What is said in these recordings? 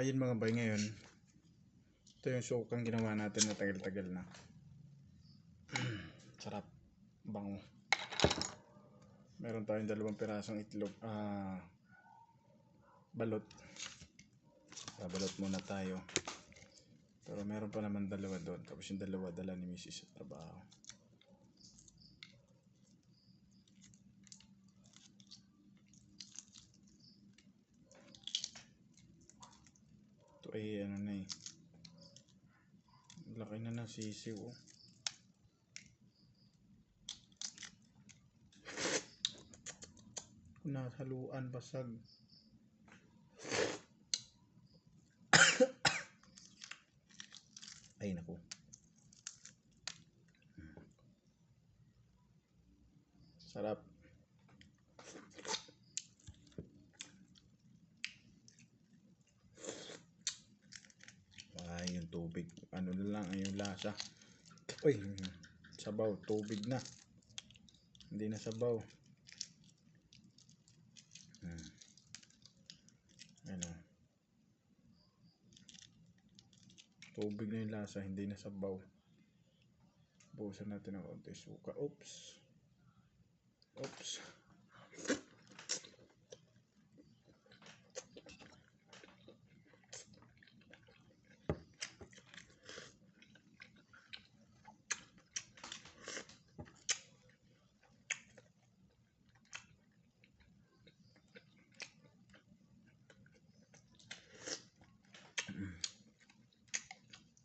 Ayun mga bay, ngayon ito yung sukang ginawa natin na tagal-tagal na. Sarap, bango. Meron tayong 2 pirasong itlog, balot. Babalot muna tayo, pero meron pa naman 2 doon, tapos yung 2 dala ni Mrs. sa trabaho. Ito ay ano na eh, laki na ng sisiw oh. Nasaluan basag. Ay naku, sarap. Ay, yung tubig ano na lang yung lasa. Uy, sabaw, tubig na, hindi na sabaw. Ano, tubig na yung lasa, hindi na sabaw. Buhusan natin ng konti suka. Oops.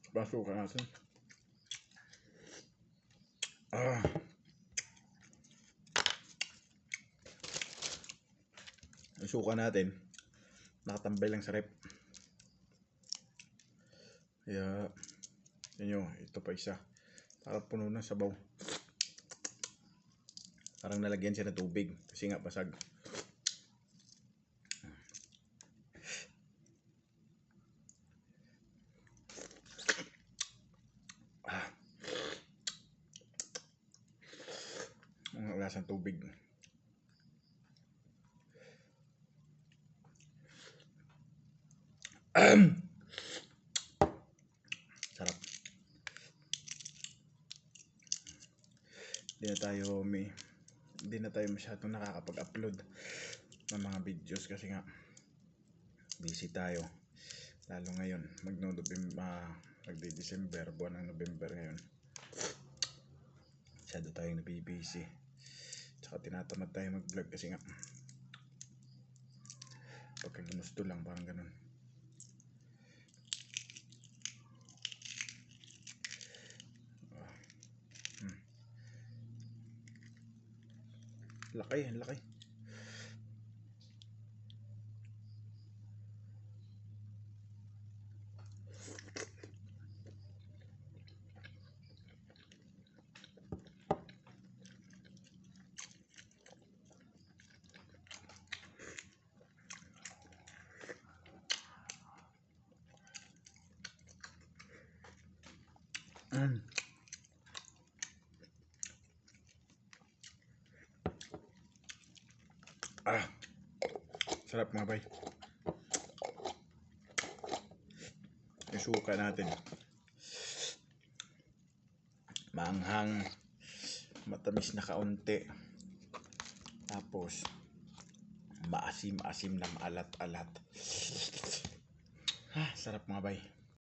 Pasukan natin. Ang suka natin nakatambay lang sa rep, kaya yun, ito pa isa, parang puno ng sabaw, parang nalagyan siya ng tubig kasi nga basag. Ang lasang tubig. Sarap. Hindi na tayo masyadong nakakapag-upload ng mga videos kasi nga busy tayo, lalo ngayon magdi-December, buwan ng November ngayon. Masyado tayong nabibusy, tsaka tinatamad tayo mag-vlog kasi nga pagka ginusto lang, parang ganun. Laki, ang laki. Sarap mga bay. Yung suka natin maanghang, matamis na kaunti, tapos maasim-asim na maalat-alat. Sarap mga bay.